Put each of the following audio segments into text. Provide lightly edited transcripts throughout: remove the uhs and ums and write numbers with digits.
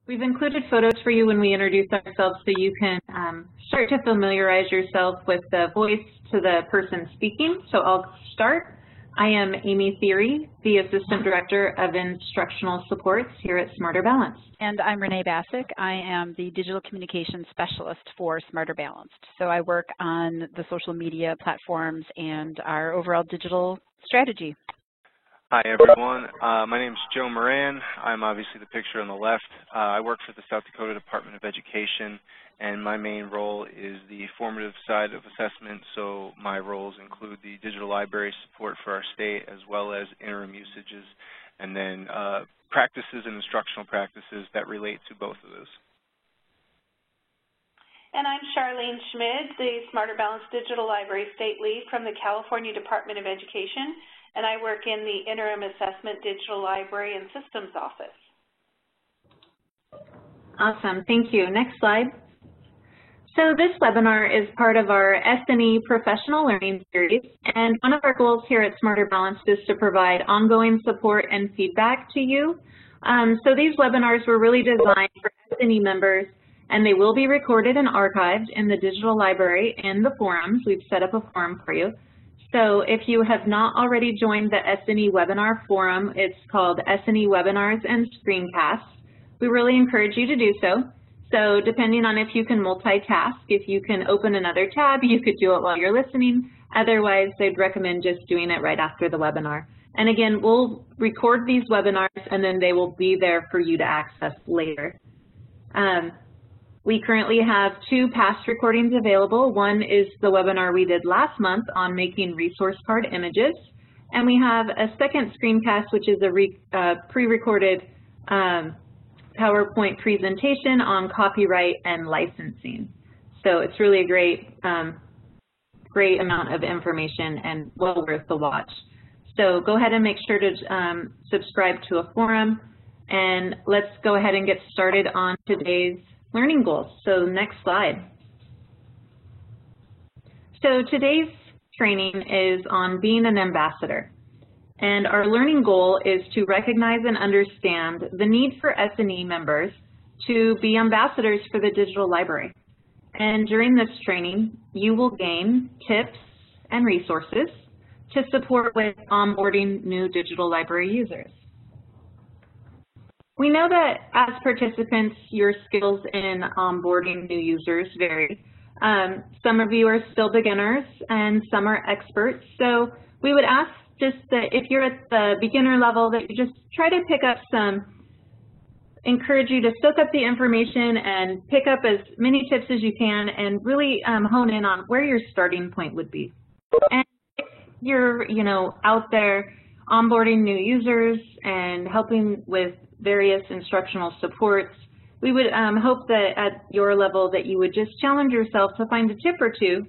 We've included photos for you when we introduce ourselves so you can start to familiarize yourself with the voice to the person speaking. So I'll start. I am Amy Theory, the Assistant Director of Instructional Supports here at Smarter Balanced. And I'm Renee Bassick. I am the Digital Communications Specialist for Smarter Balanced. So I work on the social media platforms and our overall digital strategy. Hi everyone, my name is Joe Moran. I'm obviously the picture on the left. I work for the South Dakota Department of Education, and my main role is the formative side of assessment, so my roles include the digital library support for our state as well as interim usages, and then practices and instructional practices that relate to both of those. And I'm Charlene Schmid, the Smarter Balanced Digital Library State Lead from the California Department of Education, and I work in the Interim Assessment Digital Library and Systems Office. Awesome, thank you. Next slide. So this webinar is part of our S&E Professional Learning Series, and one of our goals here at Smarter Balanced is to provide ongoing support and feedback to you. So these webinars were really designed for S&E members, and they will be recorded and archived in the digital library and the forums. We've set up a forum for you. So if you have not already joined the S&E webinar forum, it's called S&E Webinars and Screencasts. We really encourage you to do so. So depending on if you can multitask, if you can open another tab, you could do it while you're listening. Otherwise, I'd recommend just doing it right after the webinar. And again, we'll record these webinars and then they will be there for you to access later. We currently have 2 past recordings available. One is the webinar we did last month on making resource card images. And we have a second screencast, which is a pre-recorded PowerPoint presentation on copyright and licensing. So it's really a great amount of information and well worth the watch. So go ahead and make sure to subscribe to a forum. And let's go ahead and get started on today's learning goals. So next slide. So today's training is on being an ambassador. And our learning goal is to recognize and understand the need for S&E members to be ambassadors for the digital library. And during this training, you will gain tips and resources to support with onboarding new digital library users. We know that as participants, your skills in onboarding new users vary. Some of you are still beginners and some are experts. So we would ask just that if you're at the beginner level, that you just try to pick up encourage you to soak up the information and pick up as many tips as you can and really hone in on where your starting point would be. And if you're, out there onboarding new users and helping with various instructional supports, we would hope that at your level that you would just challenge yourself to find a tip or two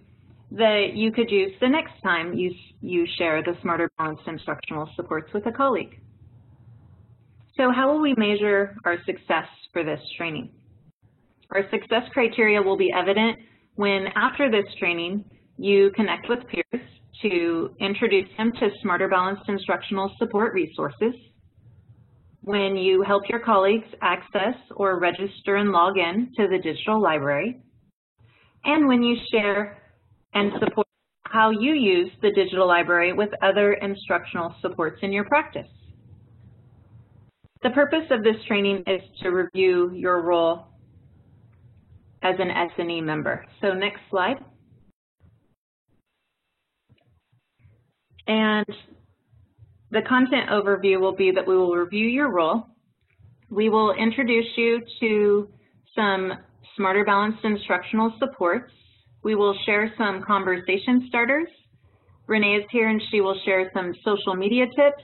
that you could use the next time you share the Smarter Balanced instructional supports with a colleague. So how will we measure our success for this training? Our success criteria will be evident when, after this training, you connect with peers to introduce them to Smarter Balanced instructional support resources, when you help your colleagues access or register and log in to the digital library, and when you share and support how you use the digital library with other instructional supports in your practice. The purpose of this training is to review your role as an S&E member. So next slide. And the content overview will be that we will review your role. We will introduce you to some Smarter Balanced instructional supports. We will share some conversation starters. Renee is here and she will share some social media tips.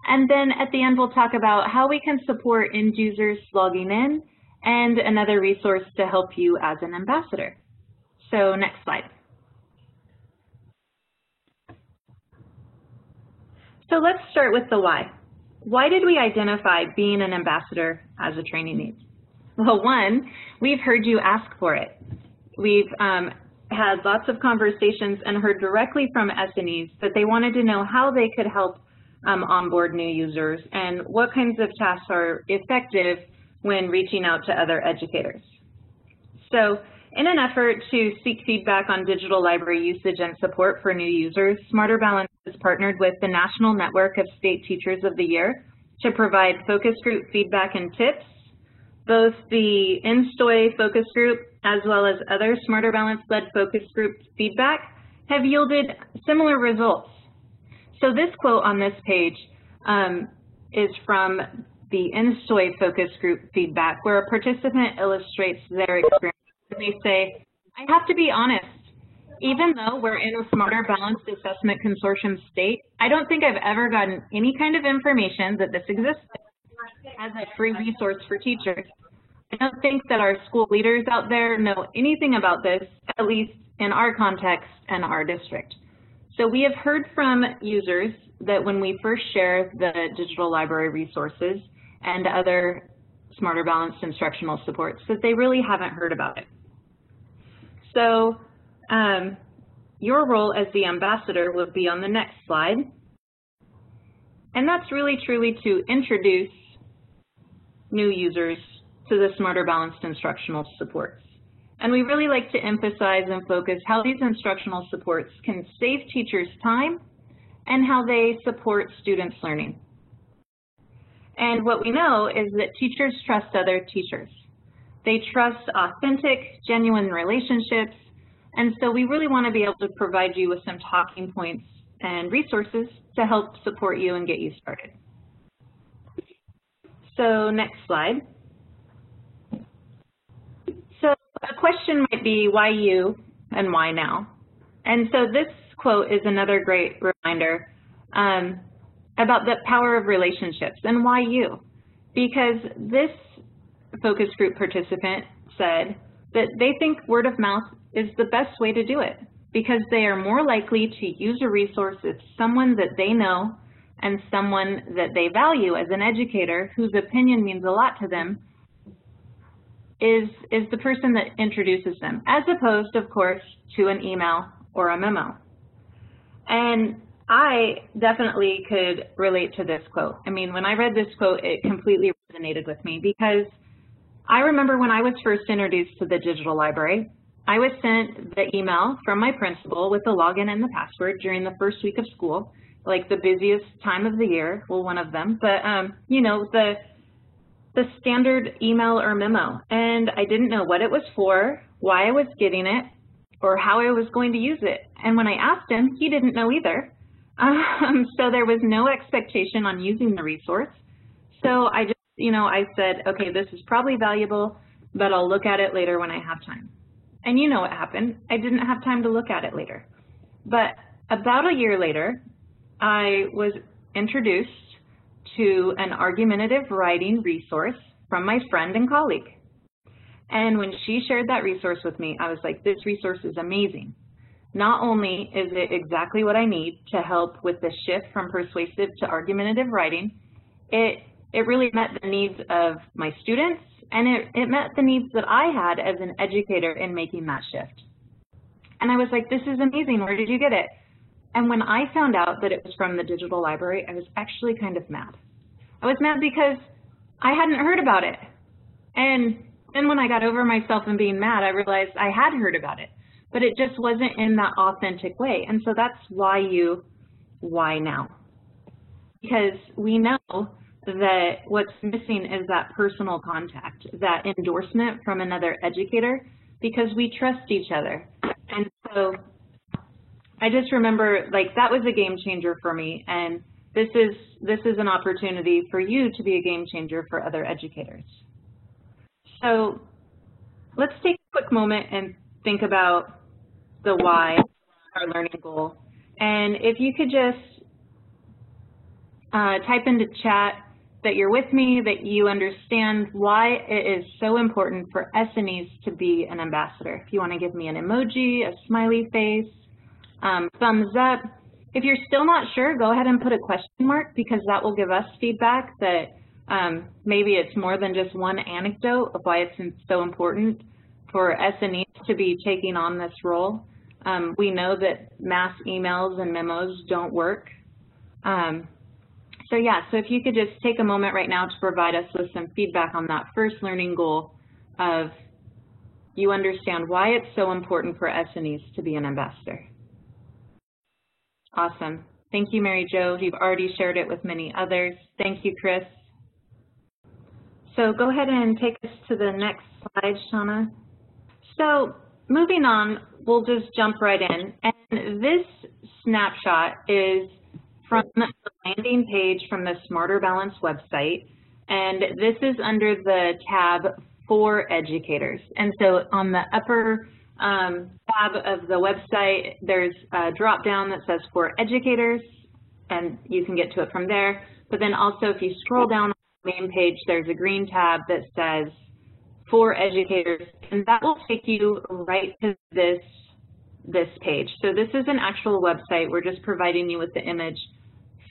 And then at the end, we'll talk about how we can support end users logging in and another resource to help you as an ambassador. So next slide. So let's start with the why. Why did we identify being an ambassador as a training need? Well, one, we've heard you ask for it. We've had lots of conversations and heard directly from S&Es that they wanted to know how they could help onboard new users and what kinds of tasks are effective when reaching out to other educators. So in an effort to seek feedback on digital library usage and support for new users, Smarter Balance has partnered with the National Network of State Teachers of the Year to provide focus group feedback and tips. Both the InSTOY focus group as well as other Smarter Balance-led focus group feedback have yielded similar results. So this quote on this page is from the InSTOY focus group feedback, where a participant illustrates their experience. And they say, I have to be honest, even though we're in a Smarter Balanced Assessment Consortium state, I don't think I've ever gotten any kind of information that this exists as a free resource for teachers. I don't think that our school leaders out there know anything about this, at least in our context and our district. So we have heard from users that when we first share the digital library resources and other Smarter Balanced instructional supports, that they really haven't heard about it. So your role as the ambassador will be on the next slide. And that's really truly to introduce new users to the Smarter Balanced instructional supports. And we really like to emphasize and focus how these instructional supports can save teachers time and how they support students' learning. And what we know is that teachers trust other teachers. They trust authentic, genuine relationships, and so we really want to be able to provide you with some talking points and resources to help support you and get you started. So next slide. So a question might be, why you and why now? And so this quote is another great reminder about the power of relationships and why you. Because this focus group participant said that they think word of mouth is the best way to do it, because they are more likely to use a resource if someone that they know and someone that they value as an educator whose opinion means a lot to them is the person that introduces them, as opposed, of course, to an email or a memo. And I definitely could relate to this quote. I mean, when I read this quote, it completely resonated with me, because I remember when I was first introduced to the digital library, I was sent the email from my principal with the login and the password during the first week of school, like the busiest time of the year, well, one of them, but you know, the standard email or memo. And I didn't know what it was for, why I was getting it, or how I was going to use it. And when I asked him, he didn't know either. So there was no expectation on using the resource. So I just, you know, I said, okay, this is probably valuable, but I'll look at it later when I have time. And you know what happened. I didn't have time to look at it later. But about a year later, I was introduced to an argumentative writing resource from my friend and colleague. And when she shared that resource with me, I was like, this resource is amazing. Not only is it exactly what I need to help with the shift from persuasive to argumentative writing, it really met the needs of my students, and it met the needs that I had as an educator in making that shift. And I was like, this is amazing, where did you get it? And when I found out that it was from the digital library, I was actually kind of mad. I was mad because I hadn't heard about it. And then when I got over myself and being mad, I realized I had heard about it, but it just wasn't in that authentic way. And so that's why now? Because we know that what's missing is that personal contact, that endorsement from another educator, because we trust each other. And so I just remember, like, that was a game changer for me, and this is an opportunity for you to be a game changer for other educators. So let's take a quick moment and think about the why, our learning goal. And if you could just type into chat that you're with me, that you understand why it is so important for SNEs to be an ambassador. If you want to give me an emoji, a smiley face, thumbs up. If you're still not sure, go ahead and put a question mark, because that will give us feedback that maybe it's more than just one anecdote of why it's so important for SNEs to be taking on this role. We know that mass emails and memos don't work. So yeah, so if you could just take a moment right now to provide us with some feedback on that first learning goal of you understand why it's so important for S&Es to be an ambassador. Awesome. Thank you, Mary Jo. You've already shared it with many others. Thank you, Chris. So go ahead and take us to the next slide, Shauna. So moving on, we'll just jump right in. And this snapshot is from the landing page from the Smarter Balance website. And this is under the tab for educators. And so on the upper tab of the website, there's a drop down that says for educators, and you can get to it from there. But then also if you scroll down on the main page, there's a green tab that says for educators, and that will take you right to this page. So this is an actual website. We're just providing you with the image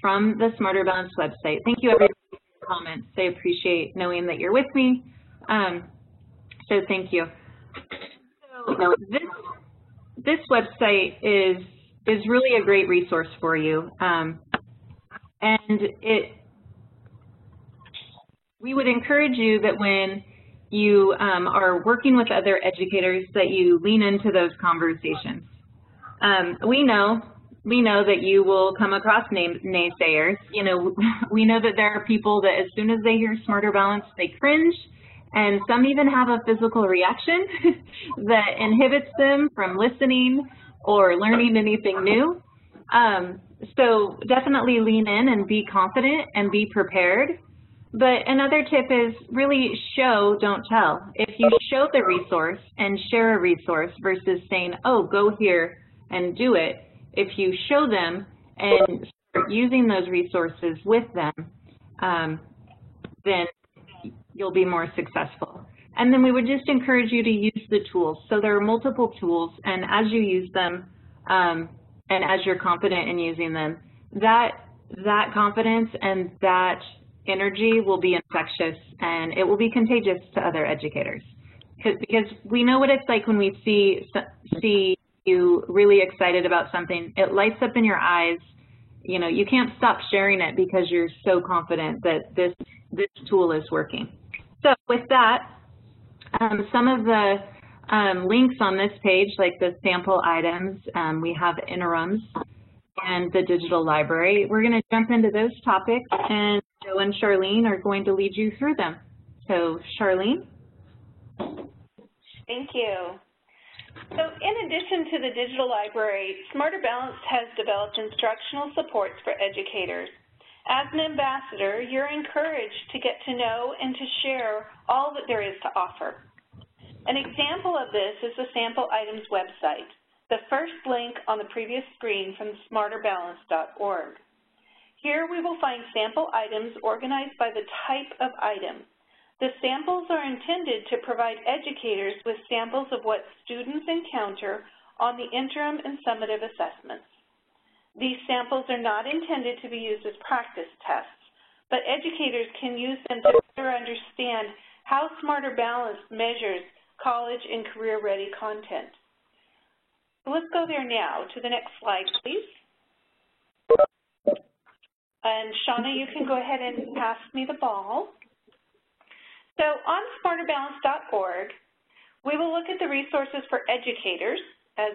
from the Smarter Balance website. Thank you everybody for your comments. I appreciate knowing that you're with me. So thank you. So this website is really a great resource for you, and we would encourage you that when you are working with other educators that you lean into those conversations. We know that you will come across naysayers. You know, we know that there are people that as soon as they hear Smarter Balance, they cringe. And some even have a physical reaction that inhibits them from listening or learning anything new. So definitely lean in and be confident and be prepared. But another tip is really show, don't tell. If you show the resource and share a resource versus saying, oh, go here and do it, if you show them and start using those resources with them, then you'll be more successful. And then we would just encourage you to use the tools. So there are multiple tools, and as you use them, and as you're confident in using them, that confidence and that energy will be infectious, and it will be contagious to other educators. Because we know what it's like when we see you really excited about something. It lights up in your eyes. You know, you can't stop sharing it because you're so confident that this tool is working. So with that, some of the links on this page, like the sample items, we have interims and the digital library. We're going to jump into those topics, and Joe and Charlene are going to lead you through them. So Charlene. Thank you. So in addition to the digital library, Smarter Balance has developed instructional supports for educators. As an ambassador, you're encouraged to get to know and to share all that there is to offer. An example of this is the Sample Items website, the first link on the previous screen from smarterbalance.org. Here we will find sample items organized by the type of item. The samples are intended to provide educators with samples of what students encounter on the interim and summative assessments. These samples are not intended to be used as practice tests, but educators can use them to better understand how Smarter Balance measures college and career-ready content. So let's go there now. To the next slide, please. And Shauna, you can go ahead and pass me the ball. So on smarterbalance.org, we will look at the resources for educators, as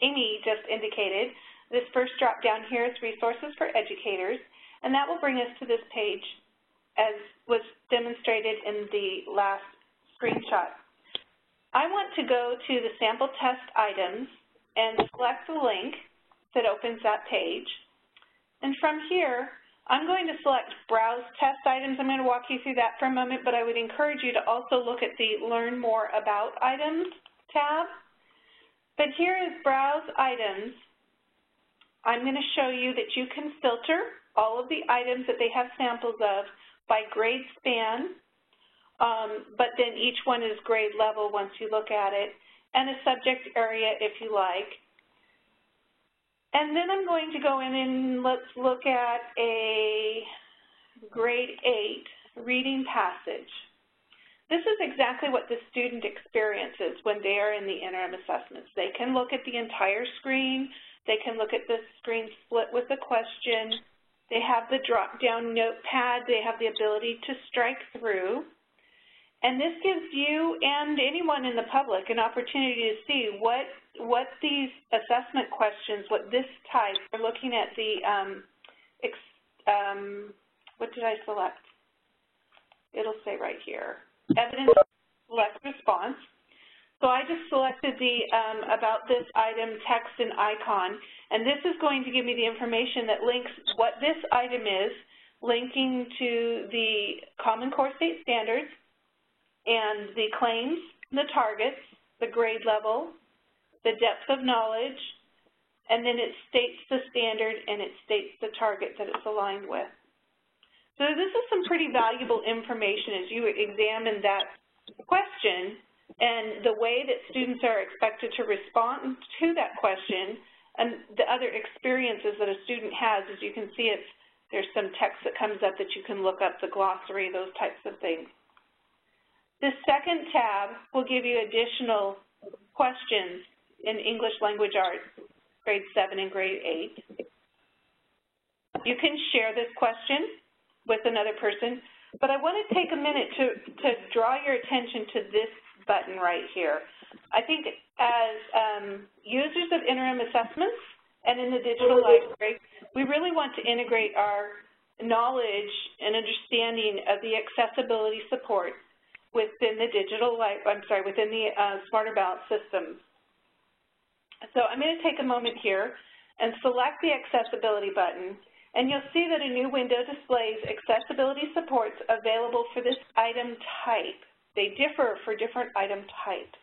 Amy just indicated. This first drop down here is resources for educators, and that will bring us to this page as was demonstrated in the last screenshot. I want to go to the sample test items and select the link that opens that page. And from here, I'm going to select Browse Test Items. I'm going to walk you through that for a moment, but I would encourage you to also look at the Learn More About Items tab. But here is Browse Items. I'm going to show you that you can filter all of the items that they have samples of by grade span, but then each one is grade level once you look at it, and a subject area if you like. And then I'm going to go in and let's look at a grade 8 reading passage. This is exactly what the student experiences when they are in the interim assessments. They can look at the entire screen. They can look at the screen split with a question. They have the drop-down notepad. They have the ability to strike through. And this gives you and anyone in the public an opportunity to see what these assessment questions, what this type, we're looking at the, what did I select? It'll say right here, evidence select response. So I just selected the about this item text and icon, and this is going to give me the information that links what this item is, linking to the Common Core State Standards and the claims, the targets, the grade level, the depth of knowledge, and then it states the standard and it states the target that it's aligned with. So this is some pretty valuable information as you examine that question and the way that students are expected to respond to that question and the other experiences that a student has. As you can see, there's some text that comes up that you can look up, the glossary, those types of things. The second tab will give you additional questions in English Language Arts, grade 7 and grade 8. You can share this question with another person, but I want to take a minute to draw your attention to this button right here. I think as users of interim assessments and in the digital library, we really want to integrate our knowledge and understanding of the accessibility support within the within the Smarter Balance systems. So I'm going to take a moment here and select the accessibility button, and you'll see that a new window displays accessibility supports available for this item type. They differ for different item types.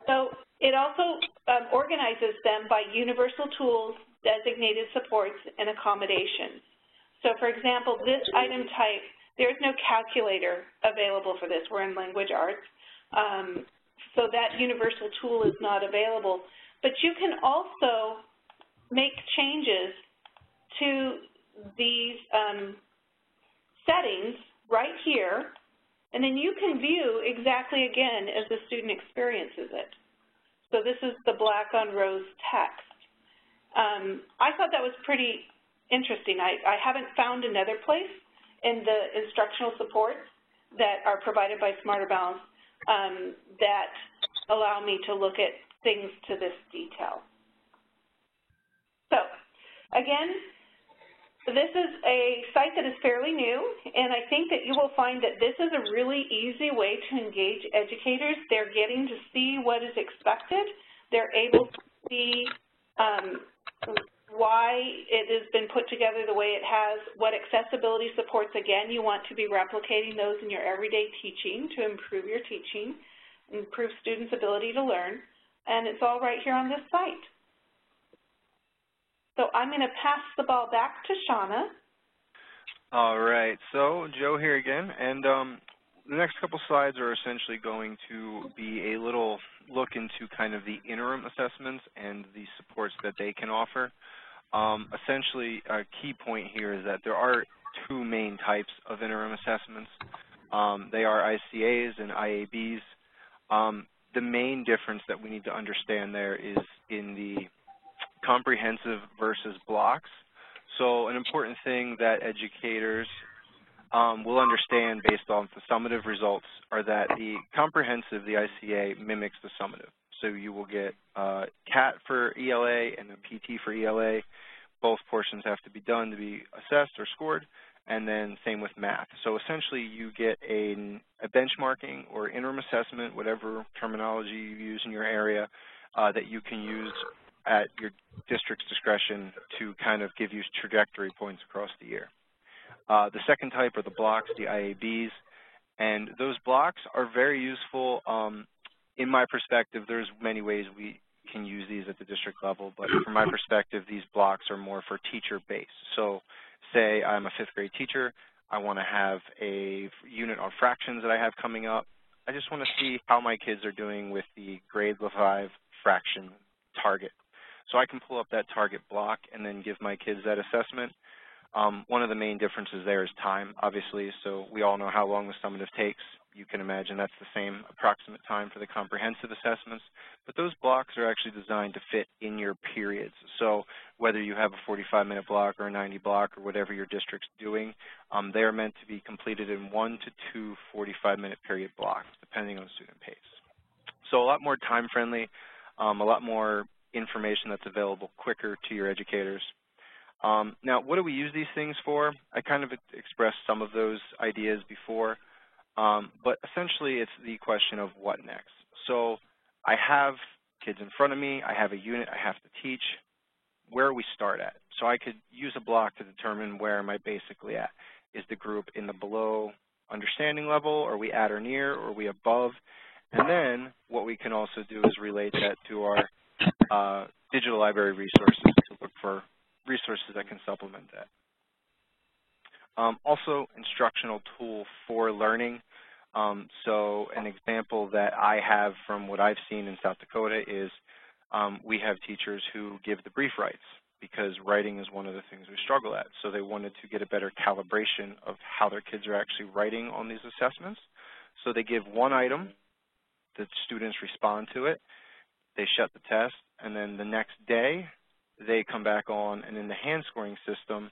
So it also organizes them by universal tools, designated supports, and accommodations. So for example, this item type, there's no calculator available for this. We're in language arts. So that universal tool is not available. But you can also make changes to these settings right here, and then you can view exactly again as the student experiences it. So this is the black on rose text. I thought that was pretty interesting. I haven't found another place in the instructional supports that are provided by Smarter Balance that allow me to look at things to this detail. So again, this is a site that is fairly new, and I think that you will find that this is a really easy way to engage educators. They're getting to see what is expected. They're able to see why it has been put together the way it has, what accessibility supports. Again, you want to be replicating those in your everyday teaching to improve your teaching, improve students' ability to learn, and it's all right here on this site. So I'm going to pass the ball back to Shauna. All right, so Joe here again, and the next couple slides are essentially going to be a little look into kind of the interim assessments and the supports that they can offer. Essentially, a key point here is that there are two main types of interim assessments. They are ICAs and IABs. The main difference that we need to understand there is in the comprehensive versus blocks. So an important thing that educators will understand based on the summative results are that the comprehensive, the ICA, mimics the summative. So you will get CAT for ELA and a PT for ELA. Both portions have to be done to be assessed or scored, and then same with math. So essentially you get a benchmarking or interim assessment, whatever terminology you use in your area, that you can use at your district's discretion to kind of give you trajectory points across the year. The second type are the blocks, the IABs, and those blocks are very useful. In my perspective, there's many ways we can use these at the district level, but from my perspective, these blocks are more for teacher-based. So say I'm a 5th grade teacher, I want to have a unit on fractions that I have coming up. I just want to see how my kids are doing with the grade 5 fraction target. So I can pull up that target block and then give my kids that assessment. One of the main differences there is time, obviously, so we all know how long the summative takes. you can imagine that's the same approximate time for the comprehensive assessments. But those blocks are actually designed to fit in your periods. So whether you have a 45-minute block or a 90 block or whatever your district's doing, they are meant to be completed in 1 to 2 45-minute period blocks, depending on student pace. So a lot more time-friendly, a lot more information that's available quicker to your educators. Now, what do we use these things for? I kind of expressed some of those ideas before, but essentially it's the question of what next. So I have kids in front of me, I have a unit I have to teach. Where do we start at? So I could use a block to determine where am I basically at. Is the group in the below understanding level, or are we at or near, or are we above? And then what we can also do is relate that to our digital library resources to look for resources that can supplement that. Also, instructional tool for learning. So an example that I have from what I've seen in South Dakota is we have teachers who give the brief rights because writing is one of the things we struggle at. So they wanted to get a better calibration of how their kids are actually writing on these assessments. So they give one item, the students respond to it, they shut the test, and then the next day they come back on, and in the hand scoring system,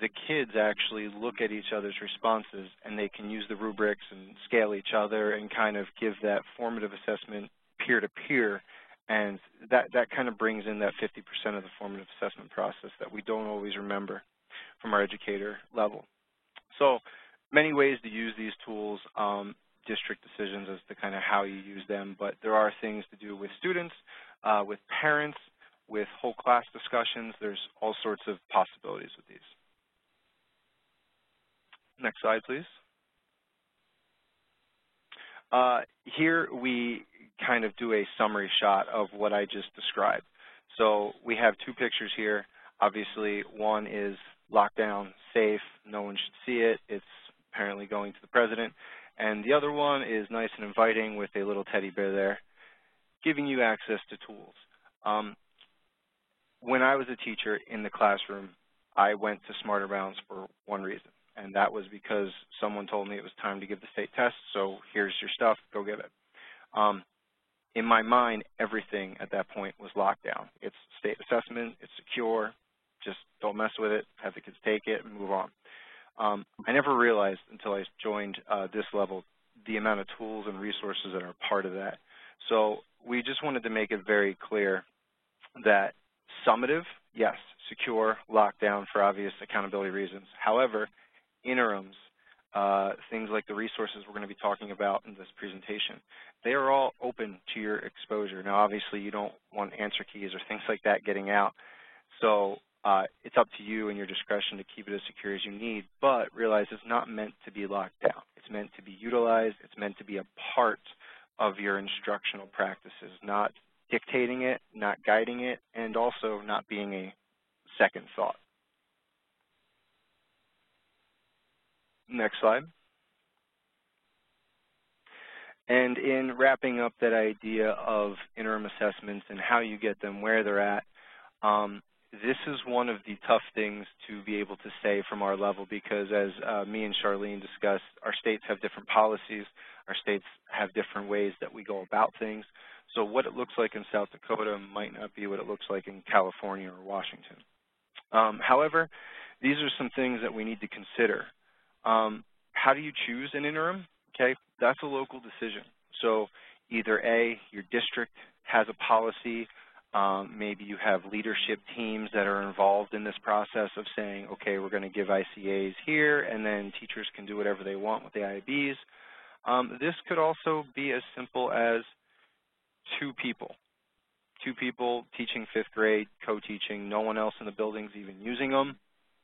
the kids actually look at each other's responses, and they can use the rubrics and scale each other and kind of give that formative assessment peer-to-peer, and that kind of brings in that 50% of the formative assessment process that we don't always remember from our educator level. So many ways to use these tools, district decisions as to kind of how you use them, but there are things to do with students, with parents, with whole class discussions. There's all sorts of possibilities with these. Next slide, please. Here we kind of do a summary shot of what I just described. So we have two pictures here. Obviously, one is lockdown, safe, no one should see it. It's apparently going to the president. And the other one is nice and inviting with a little teddy bear there, giving you access to tools. When I was a teacher in the classroom, I went to Smarter Balance for one reason, and that was because someone told me it was time to give the state test, so here's your stuff, go give it. In my mind, everything at that point was locked down. It's state assessment, it's secure, just don't mess with it, have the kids take it and move on. I never realized until I joined this level the amount of tools and resources that are part of that. So we just wanted to make it very clear that summative, yes, secure, lockdown for obvious accountability reasons. However, interims, things like the resources we're going to be talking about in this presentation, they are all open to your exposure. Now, obviously, you don't want answer keys or things like that getting out. So it's up to you and your discretion to keep it as secure as you need, but realize it's not meant to be locked down. It's meant to be utilized. It's meant to be a part of your instructional practices, not dictating it, not guiding it, and also not being a second thought. Next slide. And in wrapping up that idea of interim assessments and how you get them, where they're at, this is one of the tough things to be able to say from our level because as me and Charlene discussed, our states have different policies, our states have different ways that we go about things. So what it looks like in South Dakota might not be what it looks like in California or Washington. However, these are some things that we need to consider. How do you choose an interim? Okay, that's a local decision. So either A, your district has a policy, maybe you have leadership teams that are involved in this process of saying, okay, we're going to give ICAs here, and then teachers can do whatever they want with the IABs. This could also be as simple as two people teaching 5th grade, co-teaching, no one else in the building's even using them.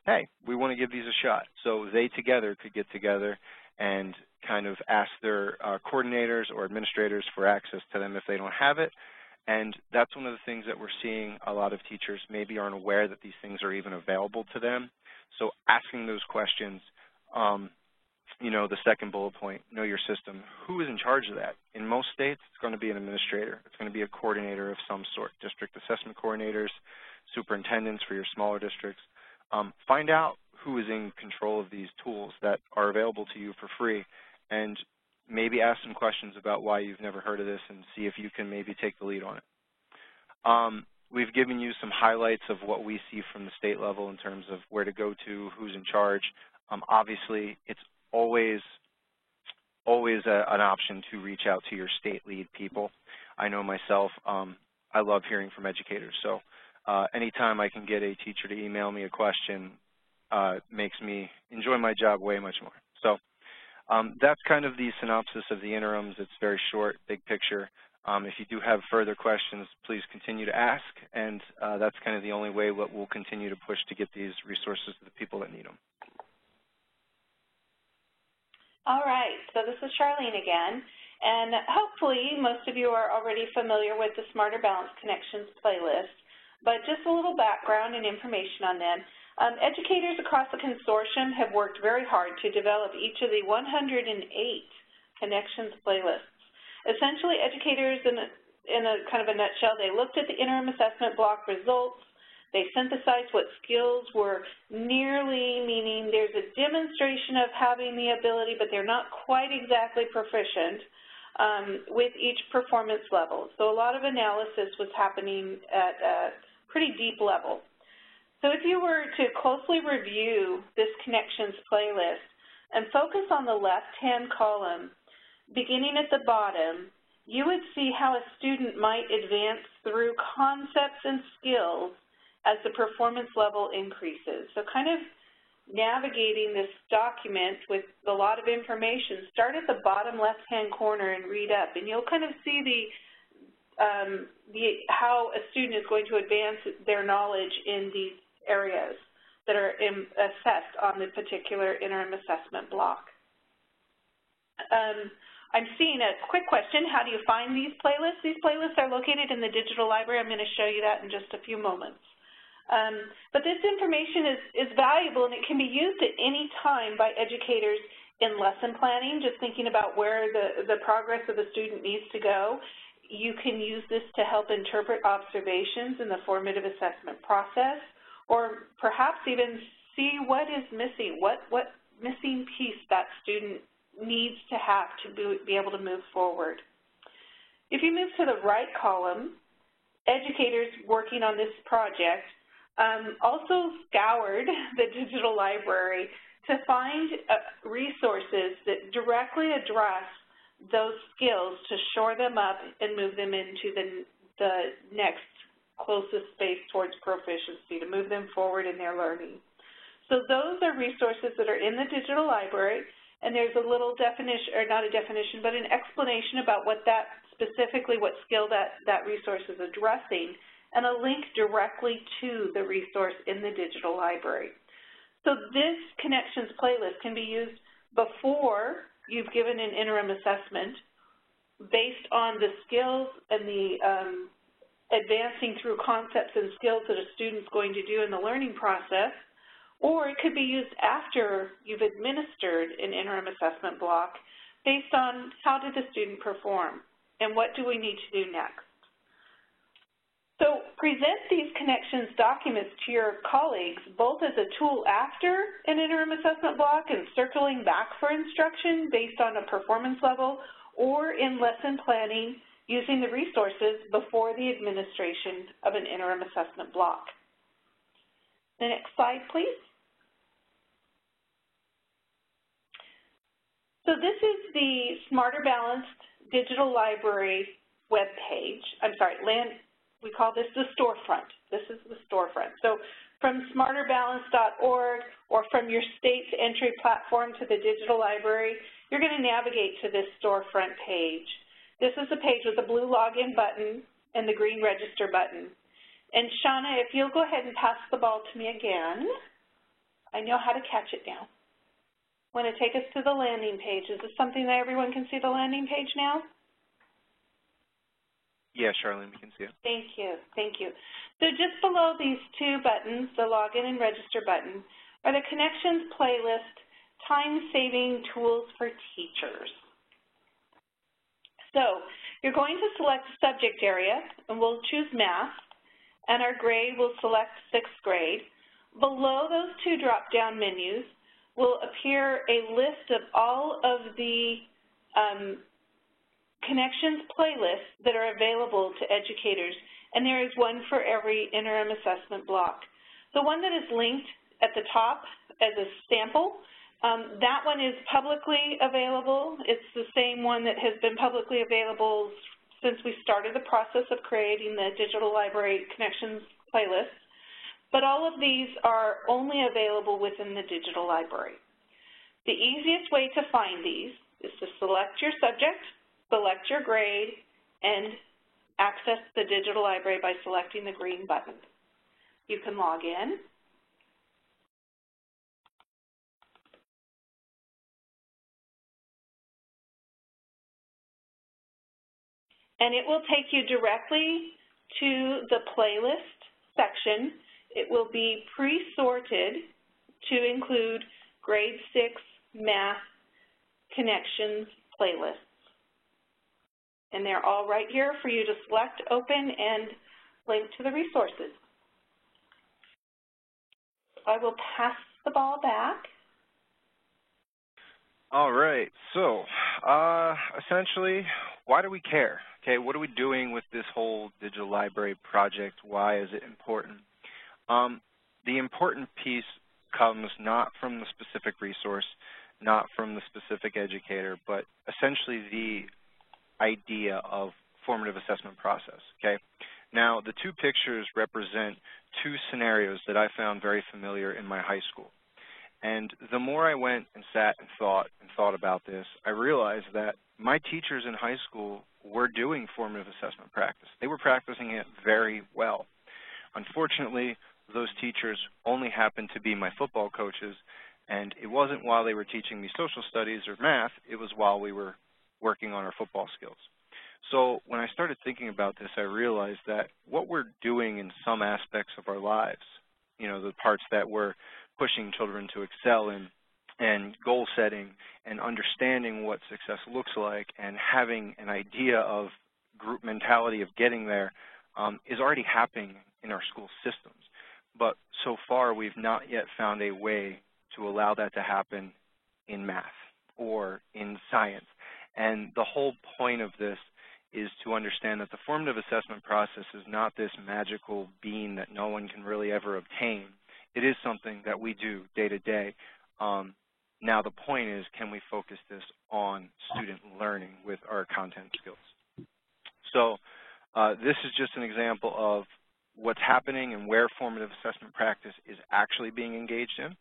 Hey, we want to give these a shot. So they together could get together and kind of ask their coordinators or administrators for access to them if they don't have it. And that's one of the things that we're seeing. A lot of teachers maybe aren't aware that these things are even available to them. So asking those questions, you know, the second bullet point, know your system. Who is in charge of that? In most states, it's going to be an administrator. It's going to be a coordinator of some sort, district assessment coordinators, superintendents for your smaller districts. Find out who is in control of these tools that are available to you for free and maybe ask some questions about why you've never heard of this and see if you can maybe take the lead on it. We've given you some highlights of what we see from the state level in terms of where to go to, who's in charge. Obviously, it's always an option to reach out to your state lead people. I know myself, I love hearing from educators, so anytime I can get a teacher to email me a question makes me enjoy my job way much more. So that's kind of the synopsis of the interims. It's very short, big picture. If you do have further questions, please continue to ask, and that's kind of the only way we'll continue to push to get these resources to the people that need them. All right, so this is Charlene again, and hopefully most of you are already familiar with the Smarter Balanced Connections playlist, but just a little background and information on them. Educators across the consortium have worked very hard to develop each of the 108 Connections playlists. Essentially, educators, in a kind of a nutshell, they looked at the interim assessment block results. They synthesized what skills were nearly, meaning there's a demonstration of having the ability, but they're not quite exactly proficient with each performance level. So a lot of analysis was happening at a pretty deep level. So if you were to closely review this Connections playlist and focus on the left-hand column, beginning at the bottom, you would see how a student might advance through concepts and skills as the performance level increases. So kind of navigating this document with a lot of information, start at the bottom left-hand corner and read up, and you'll kind of see how a student is going to advance their knowledge in these areas that are assessed on the particular interim assessment block. I'm seeing a quick question, how do you find these playlists? These playlists are located in the digital library. I'm going to show you that in just a few moments. But this information is valuable, and it can be used at any time by educators in lesson planning, just thinking about where the progress of the student needs to go. You can use this to help interpret observations in the formative assessment process, or perhaps even see what is missing, what missing piece that student needs to have to be able to move forward. If you move to the right column, educators working on this project also scoured the digital library to find resources that directly address those skills to shore them up and move them into the next closest space towards proficiency, to move them forward in their learning. So those are resources that are in the digital library, and there's a little definition, or not a definition, but an explanation about what that specifically, what skill that resource is addressing, and a link directly to the resource in the digital library. So this Connections playlist can be used before you've given an interim assessment based on the skills and the advancing through concepts and skills that a student's going to do in the learning process, or it could be used after you've administered an interim assessment block based on how did the student perform and what do we need to do next. So present these Connections documents to your colleagues both as a tool after an interim assessment block and circling back for instruction based on a performance level, or in lesson planning using the resources before the administration of an interim assessment block. The next slide, please. So this is the Smarter Balanced Digital Library web page. I'm sorry, we call this the storefront. This is the storefront. So from smarterbalance.org or from your state's entry platform to the digital library, you're going to navigate to this storefront page. This is a page with a blue login button and the green register button. And Shauna, if you'll go ahead and pass the ball to me again. I know how to catch it now. Want to take us to the landing page. Is this something that everyone can see the landing page now? Yeah, Charlene, we can see it. Thank you. Thank you. So just below these two buttons, the login and register button, are the Connections playlist time-saving tools for teachers. So you're going to select a subject area, and we'll choose math, and our grade will select 6th grade. Below those two drop-down menus will appear a list of all of the connections playlists that are available to educators, and there is one for every interim assessment block. The one that is linked at the top as a sample, that one is publicly available. It's the same one that has been publicly available since we started the process of creating the Digital Library Connections playlist. But all of these are only available within the Digital Library. The easiest way to find these is to select your subject, select your grade, and access the Digital Library by selecting the green button. You can log in. And it will take you directly to the playlist section. It will be pre-sorted to include grade 6 math connections playlists. And they're all right here for you to select, open, and link to the resources. I will pass the ball back. All right, so essentially, why do we care? Okay, what are we doing with this whole digital library project? Why is it important? The important piece comes not from the specific resource, not from the specific educator, but essentially the idea of formative assessment process, okay? Now, the two pictures represent two scenarios that I found very familiar in my high school. And the more I went and sat and thought about this, I realized that my teachers in high school were doing formative assessment practice. They were practicing it very well. Unfortunately, those teachers only happened to be my football coaches, and it wasn't while they were teaching me social studies or math, it was while we were working on our football skills. So when I started thinking about this, I realized that what we're doing in some aspects of our lives, you know, the parts that we're pushing children to excel in, and goal setting, and understanding what success looks like, and having an idea of group mentality of getting there is already happening in our school systems. But so far, we've not yet found a way to allow that to happen in math or in science. And the whole point of this is to understand that the formative assessment process is not this magical bean that no one can really ever obtain. It is something that we do day to day. Now the point is, can we focus this on student learning with our content skills? So this is just an example of what's happening and where formative assessment practice is actually being engaged in.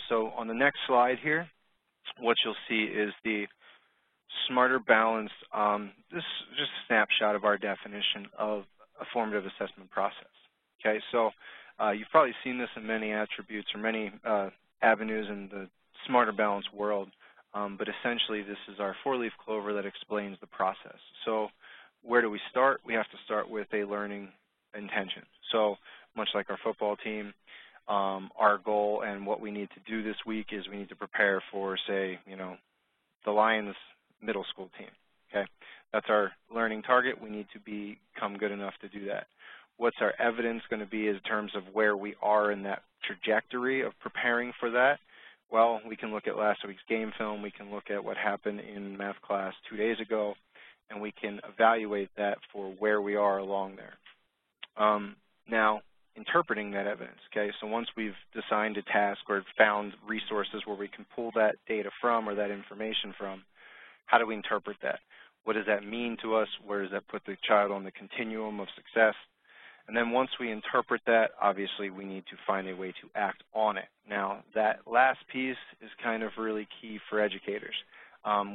So on the next slide here, what you'll see is the Smarter Balanced. This is just a snapshot of our definition of a formative assessment process. Okay, so you've probably seen this in many attributes or many avenues in the Smarter Balanced world, but essentially this is our four-leaf clover that explains the process. So where do we start? We have to start with a learning intention. So much like our football team, our goal and what we need to do this week is we need to prepare for, say, you know, the Lions middle school team, okay? That's our learning target. We need to become good enough to do that. What's our evidence going to be in terms of where we are in that trajectory of preparing for that? Well, we can look at last week's game film. We can look at what happened in math class 2 days ago, and we can evaluate that for where we are along there. Now, interpreting that evidence, okay? So once we've designed a task or found resources where we can pull that data from or that information from, how do we interpret that? What does that mean to us? Where does that put the child on the continuum of success? And then once we interpret that, obviously we need to find a way to act on it. Now, that last piece is kind of really key for educators.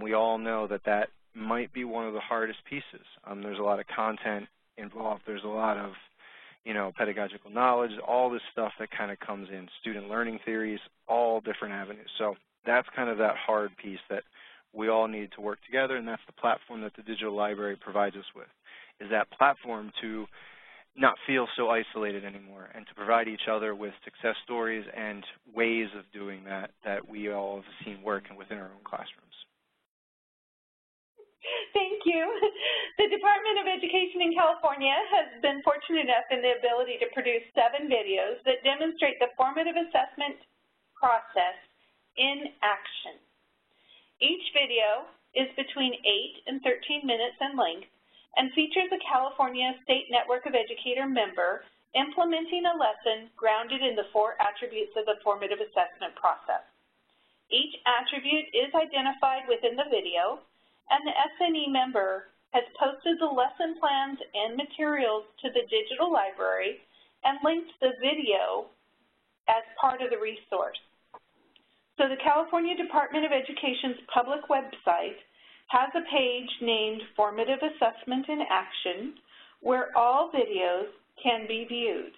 We all know that that might be one of the hardest pieces. There's a lot of content involved. There's a lot of, you know, pedagogical knowledge, all this stuff that kind of comes in, student learning theories, all different avenues. So that's kind of that hard piece that we all need to work together, and that's the platform that the Digital Library provides us with, is that platform to not feel so isolated anymore and to provide each other with success stories and ways of doing that that we all have seen work within our own classrooms. Thank you. The Department of Education in California has been fortunate enough in the ability to produce 7 videos that demonstrate the formative assessment process in action. Each video is between 8 and 13 minutes in length and features a California State Network of Educator member implementing a lesson grounded in the 4 attributes of the formative assessment process. Each attribute is identified within the video, and the S&E member has posted the lesson plans and materials to the digital library and linked the video as part of the resource. So the California Department of Education's public website has a page named Formative Assessment in Action, where all videos can be viewed.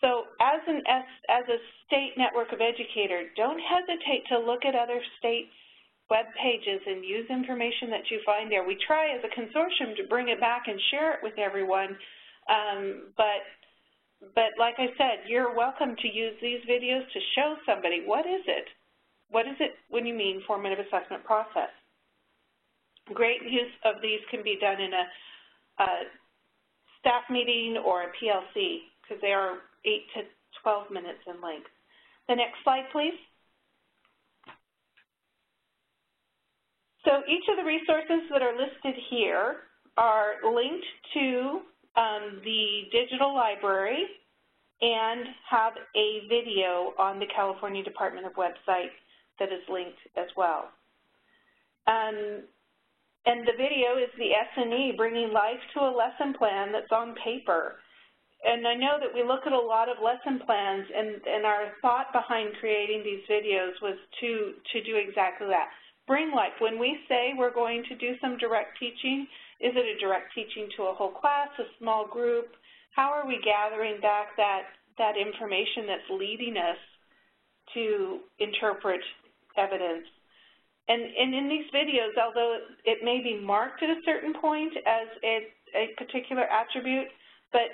So as a state network of educators, don't hesitate to look at other states' web pages and use information that you find there. We try as a consortium to bring it back and share it with everyone, but like I said, you're welcome to use these videos to show somebody what is it? What is it when you mean formative assessment process? Great use of these can be done in a staff meeting or a PLC because they are 8 to 12 minutes in length. The next slide, please. So each of the resources that are listed here are linked to the digital library and have a video on the California Department of website that is linked as well. And the video is the S&E bringing life to a lesson plan that's on paper. And I know that we look at a lot of lesson plans, and our thought behind creating these videos was to do exactly that. Bring life. When we say we're going to do some direct teaching, is it a direct teaching to a whole class, a small group? How are we gathering back that information that's leading us to interpret evidence? And in these videos, although it may be marked at a certain point as a particular attribute, but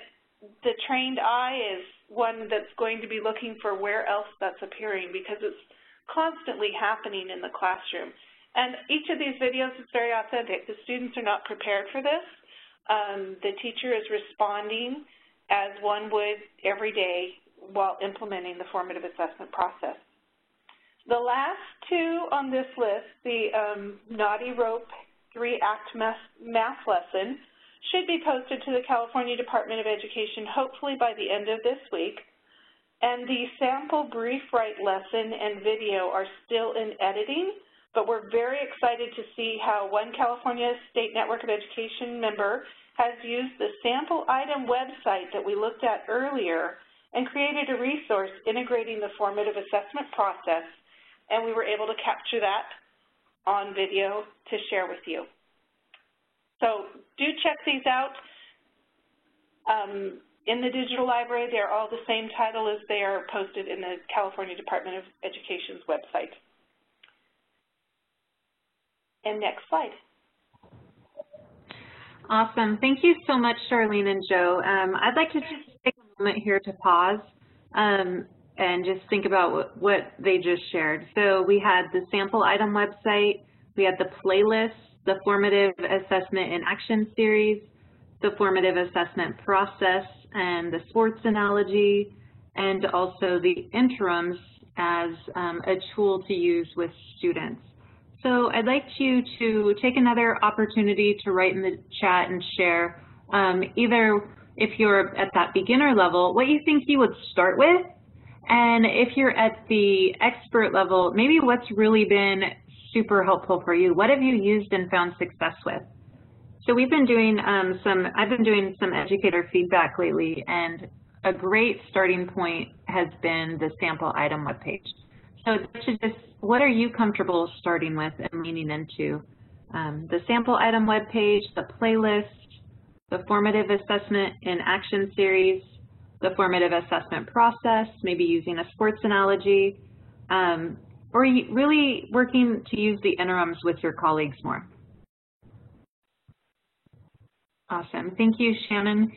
the trained eye is one that's going to be looking for where else that's appearing because it's constantly happening in the classroom. And each of these videos is very authentic. The students are not prepared for this. The teacher is responding as one would every day while implementing the formative assessment process. The last 2 on this list, the Naughty Rope 3-act math lesson, should be posted to the California Department of Education hopefully by the end of this week. And the sample brief write lesson and video are still in editing, but we're very excited to see how one California State Network of Education member has used the sample item website that we looked at earlier and created a resource integrating the formative assessment process, and we were able to capture that on video to share with you. So do check these out. In the digital library, they're all the same title as they are posted in the California Department of Education's website. And next slide. Awesome. Thank you so much, Charlene and Joe. I'd like to just take a moment here to pause and just think about what they just shared. So we had the sample item website, we had the playlist, the formative assessment in action series, the formative assessment process, and the sports analogy, and also the interims as a tool to use with students. So I'd like you to take another opportunity to write in the chat and share either if you're at that beginner level, what you think you would start with, and if you're at the expert level, maybe what's really been super helpful for you. What have you used and found success with? So we've been doing I've been doing some educator feedback lately, and a great starting point has been the sample item webpage. So what are you comfortable starting with and leaning into? The sample item webpage, the playlist, the formative assessment in action series, the formative assessment process, maybe using a sports analogy, or really working to use the interims with your colleagues more. Awesome. Thank you, Shannon.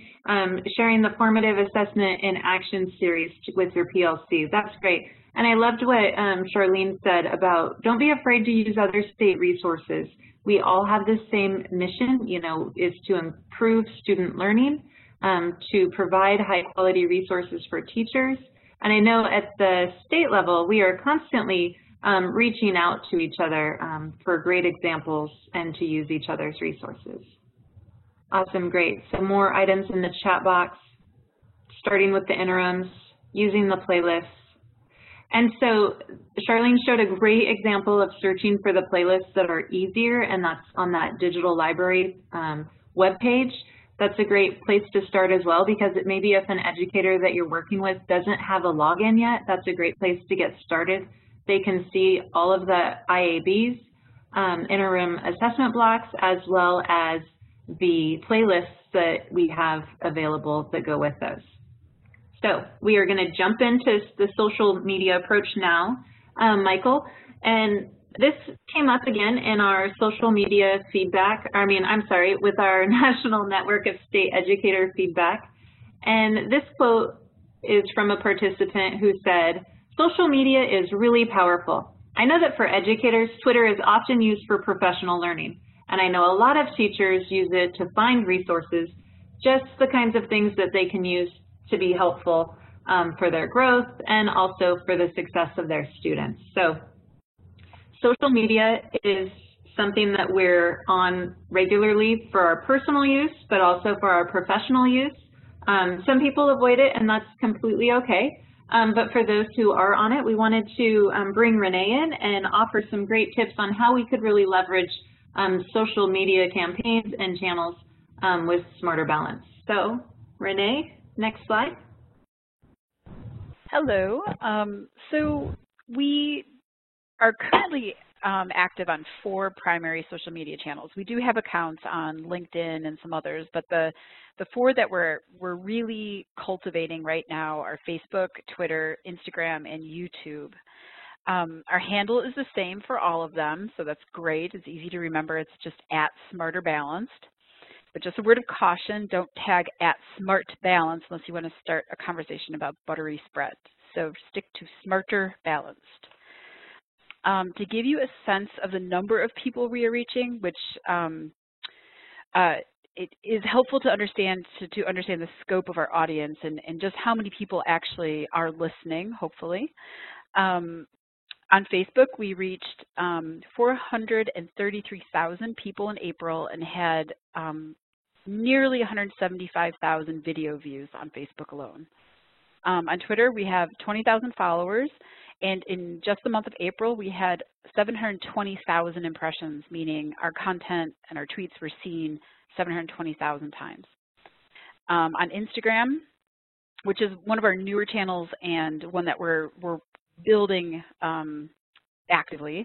Sharing the formative assessment in action series with your PLC. That's great. And I loved what Charlene said about don't be afraid to use other state resources. We all have the same mission, is to improve student learning, to provide high quality resources for teachers. And I know at the state level, we are constantly reaching out to each other for great examples and to use each other's resources. Awesome, great. So more items in the chat box, starting with the interims, using the playlists. And so Charlene showed a great example of searching for the playlists that are easier, and that's on that digital library webpage. That's a great place to start as well, because it may be if an educator that you're working with doesn't have a login yet, that's a great place to get started. They can see all of the IABs, interim assessment blocks, as well as the playlists that we have available that go with those. So we are going to jump into the social media approach now, Michael, and this came up again in our social media feedback, with our National Network of State Educator feedback. And this quote is from a participant who said, "Social media is really powerful. I know that for educators, Twitter is often used for professional learning. And I know a lot of teachers use it to find resources, just the kinds of things that they can use to be helpful for their growth and also for the success of their students." So social media is something that we're on regularly for our personal use, but also for our professional use. Some people avoid it, and that's completely okay. But for those who are on it, we wanted to bring Renee in and offer some great tips on how we could really leverage social media campaigns and channels with Smarter Balance. So, Renee, next slide. Hello. So we are currently active on 4 primary social media channels. We do have accounts on LinkedIn and some others, but the 4 that we're really cultivating right now are Facebook, Twitter, Instagram, and YouTube. Our handle is the same for all of them, so that's great. It's easy to remember. It's just @SmarterBalanced. But just a word of caution, don't tag @SmartBalance unless you want to start a conversation about buttery spread. So stick to Smarter Balanced. To give you a sense of the number of people we are reaching, which it is helpful to understand the scope of our audience and just how many people actually are listening, hopefully. On Facebook, we reached 433,000 people in April and had nearly 175,000 video views on Facebook alone. On Twitter, we have 20,000 followers, and in just the month of April, we had 720,000 impressions, meaning our content and our tweets were seen 720,000 times. On Instagram, which is one of our newer channels and one that we're building actively,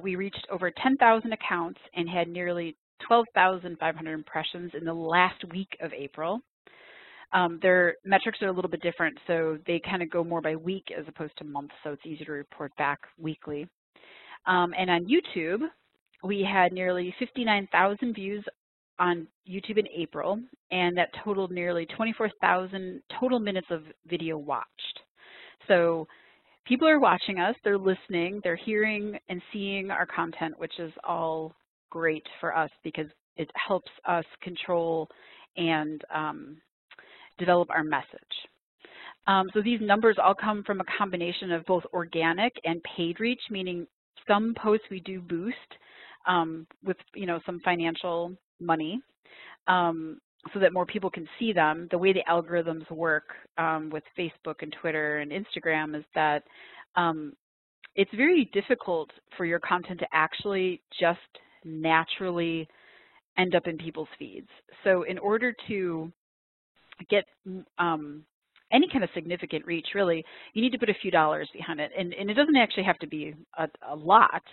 we reached over 10,000 accounts and had nearly 12,500 impressions in the last week of April. Their metrics are a little bit different, so they kind of go more by week as opposed to month, so it's easy to report back weekly. And on YouTube, we had nearly 59,000 views on YouTube in April, and that totaled nearly 24,000 total minutes of video watched. So people are watching us, they're listening, they're hearing and seeing our content, which is all great for us because it helps us control and develop our message. So these numbers all come from a combination of both organic and paid reach, meaning some posts we do boost with some financial money so that more people can see them. The way the algorithms work with Facebook and Twitter and Instagram is that it's very difficult for your content to actually just naturally end up in people's feeds. So in order to get any kind of significant reach, really, you need to put a few dollars behind it. And it doesn't actually have to be a lot.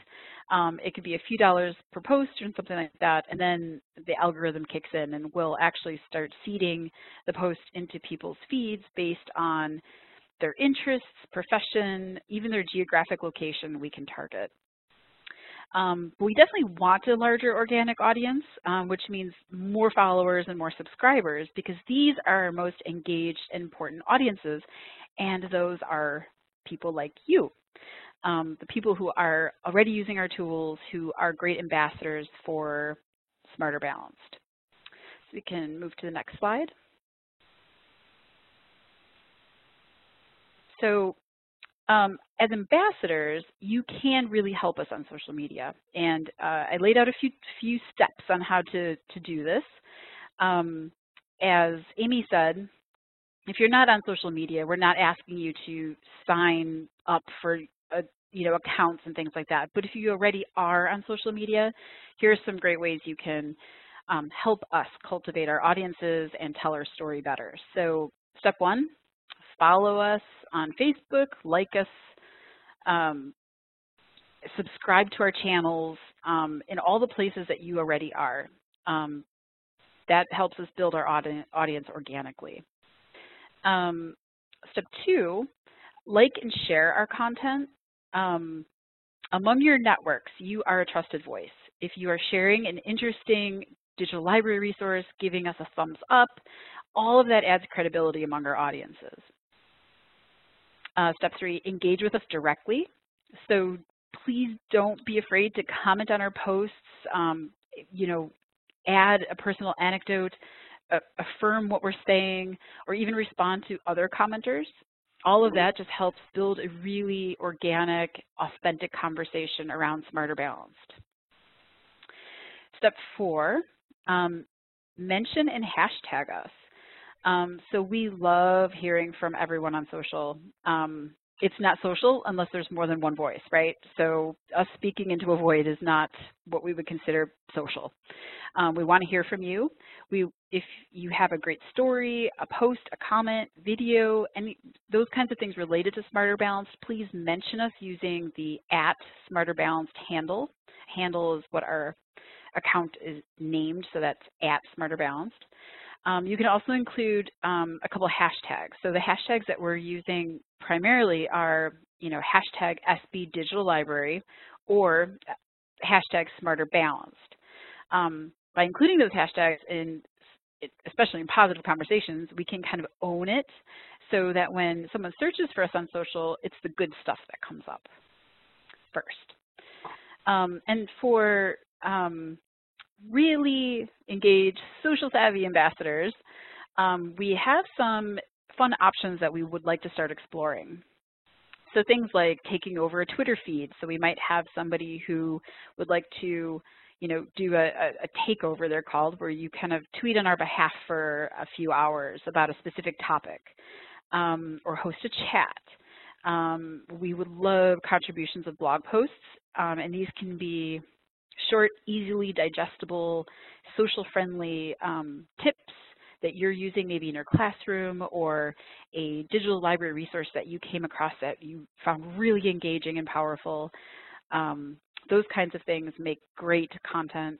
It could be a few dollars per post or something like that, and then the algorithm kicks in and will actually start seeding the post into people's feeds based on their interests, profession, even their geographic location we can target. But we definitely want a larger organic audience, which means more followers and more subscribers, because these are our most engaged and important audiences, and those are people like you, the people who are already using our tools, who are great ambassadors for Smarter Balanced. So we can move to the next slide. So As ambassadors, you can really help us on social media, and I laid out a few steps on how to do this. As Amy said, if you're not on social media, we're not asking you to sign up for accounts and things like that. But if you already are on social media, here are some great ways you can help us cultivate our audiences and tell our story better. So step one, follow us on Facebook, like us, subscribe to our channels in all the places that you already are. That helps us build our audience organically. Step two, like and share our content. Among your networks, you are a trusted voice. If you are sharing an interesting digital library resource, giving us a thumbs up, all of that adds credibility among our audiences. Step three, engage with us directly. So please don't be afraid to comment on our posts, add a personal anecdote, affirm what we're saying, or even respond to other commenters. All of that just helps build a really organic, authentic conversation around Smarter Balanced. Step four, mention and hashtag us. So we love hearing from everyone on social. It's not social unless there's more than one voice, right? So us speaking into a void is not what we would consider social. We want to hear from you. If you have a great story, a post, a comment, video, those kinds of things related to Smarter Balanced, please mention us using the @SmarterBalanced handle. Handle is what our account is named, so that's @SmarterBalanced. You can also include a couple of hashtags. So the hashtags that we're using primarily are, hashtag SB Digital Library or hashtag Smarter Balanced. By including those hashtags, especially in positive conversations, we can kind of own it so that when someone searches for us on social, it's the good stuff that comes up first. And for really engaged, social savvy ambassadors, we have some fun options that we would like to start exploring. So things like taking over a Twitter feed. So we might have somebody who would like to, do a takeover, they're called, where you kind of tweet on our behalf for a few hours about a specific topic, or host a chat. We would love contributions of blog posts, and these can be short, easily digestible, social-friendly tips that you're using maybe in your classroom, or a digital library resource that you came across that you found really engaging and powerful. Those kinds of things make great content.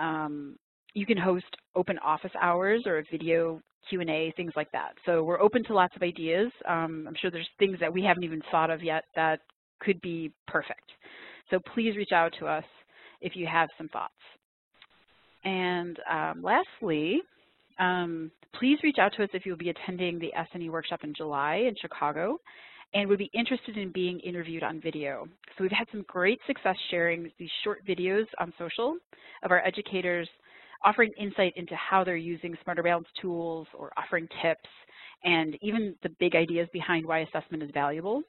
You can host open office hours or a video Q&A, things like that. So we're open to lots of ideas. I'm sure there's things that we haven't even thought of yet that could be perfect. So please reach out to us if you have some thoughts. And lastly, please reach out to us if you'll be attending the S&E workshop in July in Chicago and would be interested in being interviewed on video. So we've had some great success sharing these short videos on social of our educators offering insight into how they're using Smarter Balanced tools or offering tips and even the big ideas behind why assessment is valuable.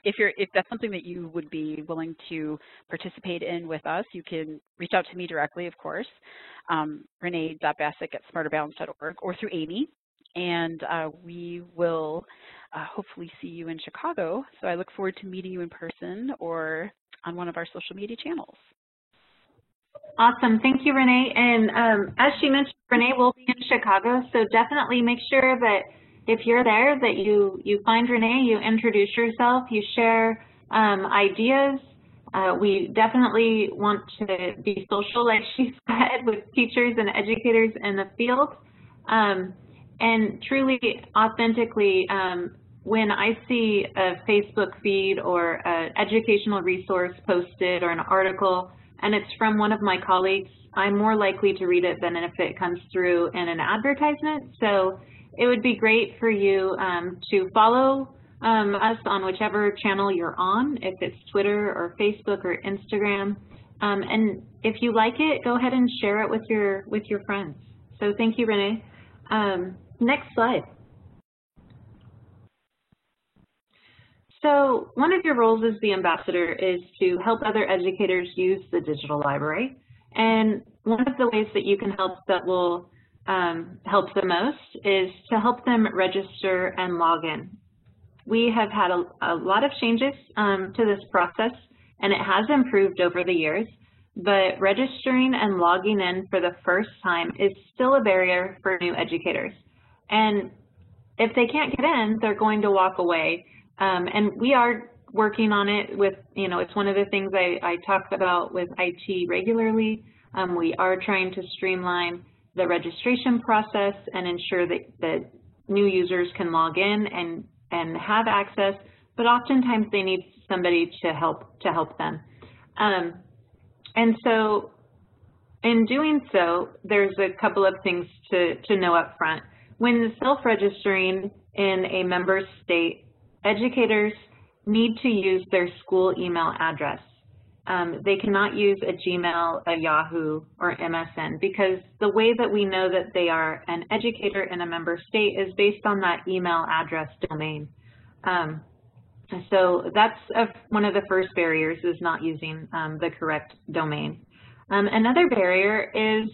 If that's something that you would be willing to participate in with us, you can reach out to me directly, of course, renee.bassick@smarterbalanced.org, or through Amy, and we will hopefully see you in Chicago. So I look forward to meeting you in person or on one of our social media channels. Awesome. Thank you, Renee. And as she mentioned, Renee will be in Chicago, so definitely make sure that if you're there, that you find Renee, you introduce yourself, you share ideas. We definitely want to be social, like she said, with teachers and educators in the field. And truly, authentically, when I see a Facebook feed or an educational resource posted or an article, and it's from one of my colleagues, I'm more likely to read it than if it comes through in an advertisement. So it would be great for you to follow us on whichever channel you're on, if it's Twitter or Facebook or Instagram. And if you like it, go ahead and share it with your friends. So thank you, Renee. Next slide. So one of your roles as the ambassador is to help other educators use the digital library. And one of the ways that you can help that will help the most is to help them register and log in. We have had a lot of changes to this process, and it has improved over the years, but registering and logging in for the first time is still a barrier for new educators. And if they can't get in, they're going to walk away. And we are working on it with, it's one of the things I talk about with IT regularly. We are trying to streamline the registration process and ensure that new users can log in and have access, but oftentimes they need somebody to help them. And so in doing so, there's a couple of things to know up front. When self-registering in a member state, educators need to use their school email address. They cannot use a Gmail, a Yahoo, or MSN, because the way that we know that they are an educator in a member state is based on that email address domain. So that's one of the first barriers, is not using the correct domain. Another barrier is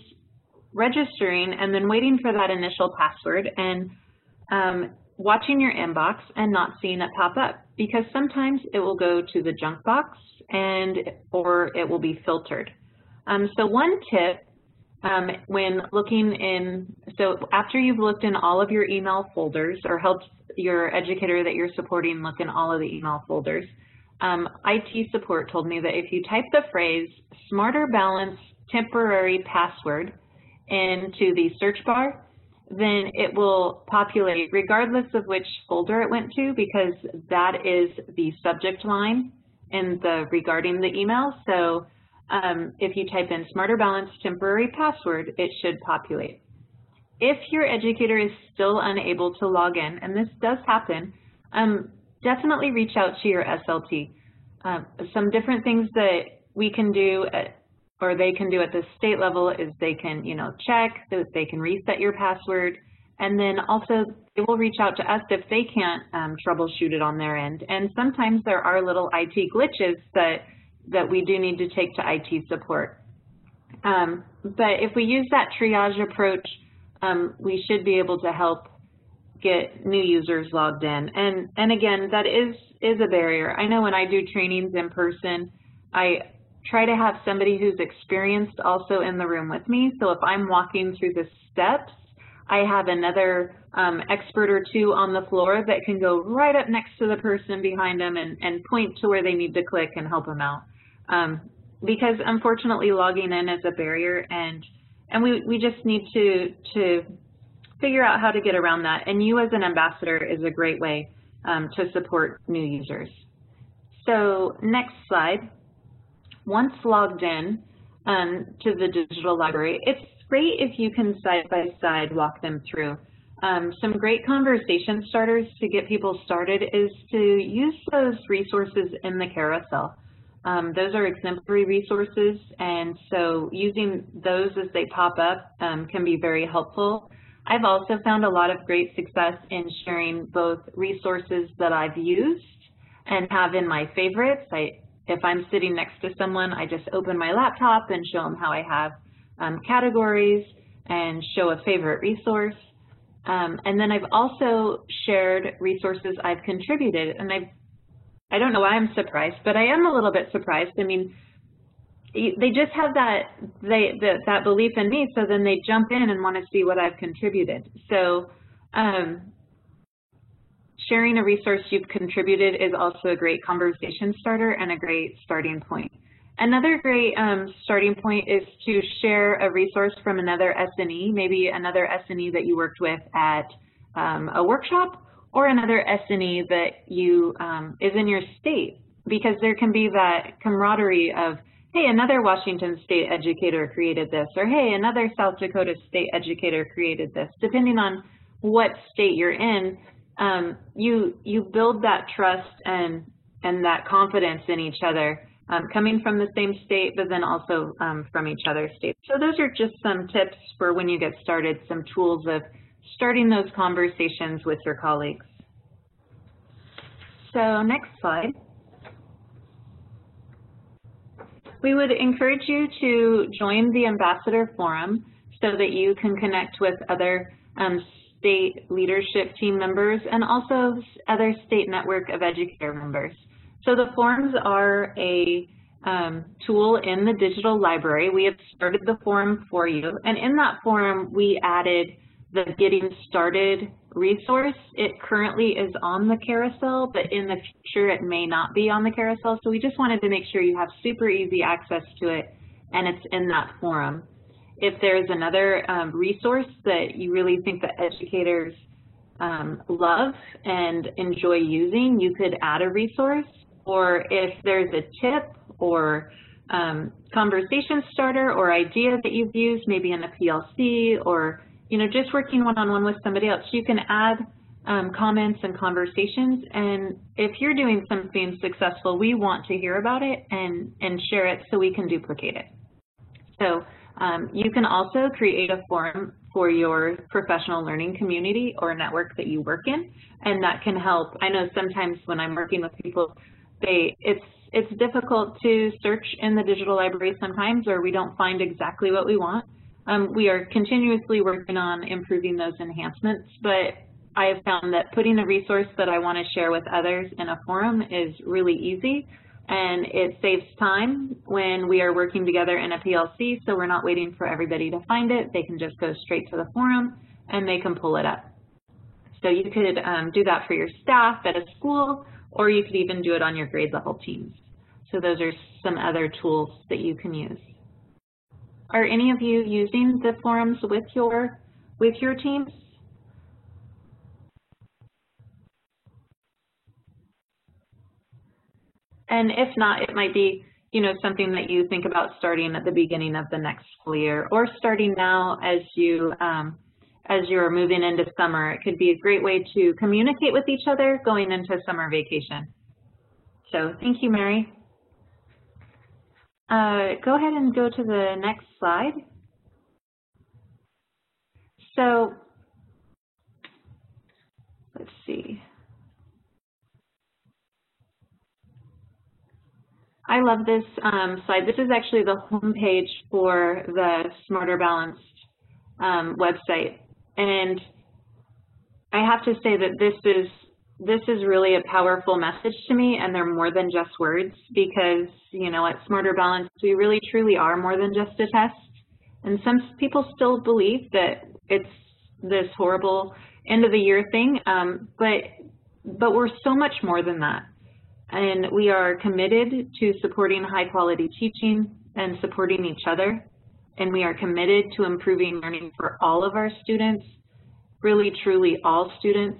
registering and then waiting for that initial password and watching your inbox and not seeing it pop up, because sometimes it will go to the junk box or it will be filtered. So one tip when looking in, so after you've looked in all of your email folders or helped your educator that you're supporting look in all of the email folders, IT support told me that if you type the phrase Smarter Balance temporary password into the search bar, then it will populate regardless of which folder it went to, because that is the subject line in regarding the email. So if you type in Smarter Balance temporary password, it should populate. If your educator is still unable to log in, and this does happen, definitely reach out to your SLT. Some different things that we can do or they can do at the state level is they can, check that they can reset your password, and then also they will reach out to us if they can't troubleshoot it on their end. And sometimes there are little IT glitches that we do need to take to IT support. But if we use that triage approach, we should be able to help get new users logged in. And again, that is a barrier. I know when I do trainings in person, I try to have somebody who's experienced also in the room with me. So if I'm walking through the steps, I have another expert or two on the floor that can go right up next to the person behind them and point to where they need to click and help them out. Because unfortunately logging in is a barrier, and we just need to figure out how to get around that. And you as an ambassador is a great way to support new users. So next slide. Once logged in to the digital library, it's great if you can side by side walk them through. Some great conversation starters to get people started is to use those resources in the carousel. Those are exemplary resources, and so using those as they pop up can be very helpful. I've also found a lot of great success in sharing both resources that I've used and have in my favorites. If I'm sitting next to someone, I just open my laptop and show them how I have categories and show a favorite resource. And then I've also shared resources I've contributed, and I don't know why I'm surprised, but I am a little bit surprised. I mean, they just have that belief in me, so then they jump in and want to see what I've contributed. So sharing a resource you've contributed is also a great conversation starter and a great starting point. Another great starting point is to share a resource from another SNE, maybe another SNE that you worked with at a workshop, or another SNE that is in your state, because there can be that camaraderie of, hey, another Washington State educator created this, or hey, another South Dakota State educator created this. Depending on what state you're in, you build that trust and that confidence in each other, coming from the same state, but then also from each other's states. So those are just some tips for when you get started, some tools of starting those conversations with your colleagues. So next slide. We would encourage you to join the Ambassador Forum so that you can connect with other state leadership team members and also other state network of educator members. So the forums are a tool in the digital library. We have started the forum for you, and in that forum we added the Getting Started resource. It currently is on the carousel, but in the future it may not be on the carousel. So we just wanted to make sure you have super easy access to it and it's in that forum. If there's another resource that you really think that educators love and enjoy using, you could add a resource. Or if there's a tip or conversation starter or idea that you've used, maybe in a PLC or just working one-on-one with somebody else, you can add comments and conversations. And if you're doing something successful, we want to hear about it and share it so we can duplicate it. So you can also create a forum for your professional learning community or network that you work in, and that can help. I know sometimes when I'm working with people, it's difficult to search in the digital library sometimes, or we don't find exactly what we want. We are continuously working on improving those enhancements, but I have found that putting a resource that I want to share with others in a forum is really easy, and it saves time when we are working together in a PLC, so we're not waiting for everybody to find it. They can just go straight to the forum and they can pull it up. So you could do that for your staff at a school, or you could even do it on your grade level teams. So those are some other tools that you can use. Are any of you using the forums with your teams? And if not, it might be something that you think about starting at the beginning of the next school year, or starting now as you're moving into summer. It could be a great way to communicate with each other going into summer vacation. So thank you, Mary. Go ahead and go to the next slide. So let's see. I love this slide. This is actually the homepage for the Smarter Balanced website. And I have to say that this is really a powerful message to me, and they're more than just words, because at Smarter Balanced we really truly are more than just a test. And some people still believe that it's this horrible end of the year thing, but we're so much more than that. And we are committed to supporting high quality teaching and supporting each other. And we are committed to improving learning for all of our students, really truly all students,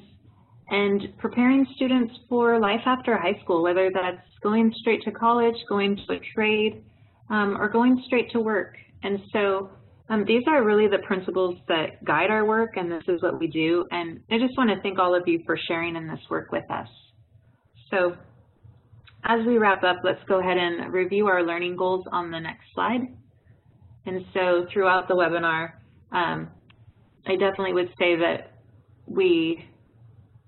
and preparing students for life after high school, whether that's going straight to college, going to a trade, or going straight to work. And so these are really the principles that guide our work, and this is what we do. And I just want to thank all of you for sharing in this work with us. So as we wrap up, let's go ahead and review our learning goals on the next slide. And so throughout the webinar, I definitely would say that we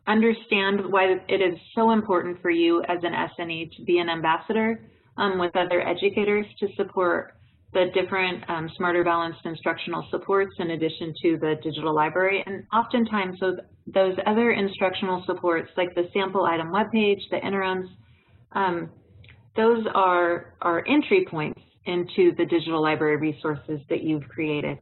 understand why it is so important for you as an SNE to be an ambassador with other educators to support the different Smarter Balanced instructional supports in addition to the digital library. And oftentimes those other instructional supports, like the sample item webpage, the interims, those are entry points into the digital library resources that you've created.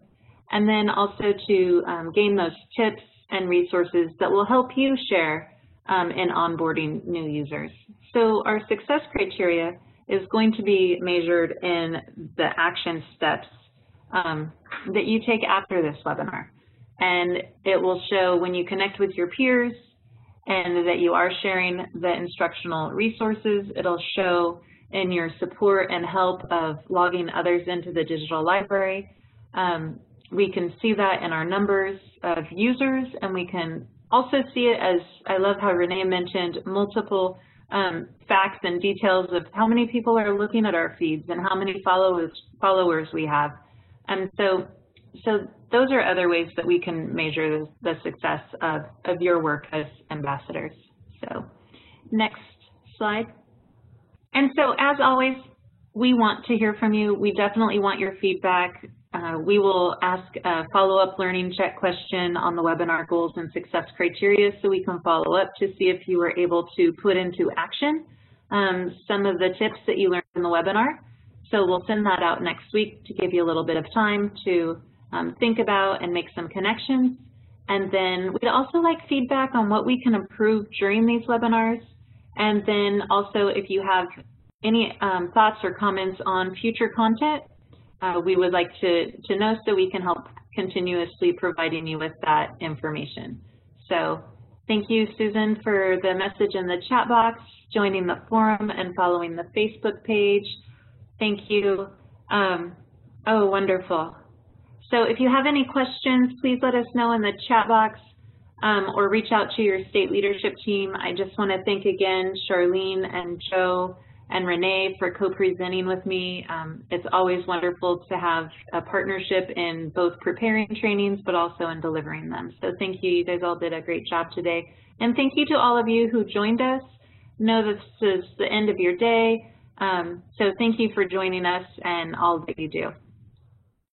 And then also to gain those tips and resources that will help you share in onboarding new users. So our success criteria is going to be measured in the action steps that you take after this webinar. And it will show when you connect with your peers and that you are sharing the instructional resources. It'll show in your support and help of logging others into the digital library. We can see that in our numbers of users, and we can also see it as, I love how Renee mentioned, multiple facts and details of how many people are looking at our feeds and how many followers we have. And so those are other ways that we can measure the success of your work as ambassadors. So Next slide. And so as always, we want to hear from you. We definitely want your feedback. We will ask a follow-up learning check question on the webinar goals and success criteria so we can follow up to see if you were able to put into action some of the tips that you learned in the webinar. So we'll send that out next week to give you a little bit of time to think about and make some connections. And then we'd also like feedback on what we can improve during these webinars. And then also if you have any thoughts or comments on future content, we would like to know so we can help continuously providing you with that information. So thank you, Susan, for the message in the chat box, joining the forum and following the Facebook page. Thank you. Oh, wonderful. So if you have any questions, please let us know in the chat box or reach out to your state leadership team. I just want to thank again Charlene and Joe and Renee for co-presenting with me. It's always wonderful to have a partnership in both preparing trainings but also in delivering them. So thank you. You guys all did a great job today. And thank you to all of you who joined us. Know this is the end of your day. So thank you for joining us and all that you do.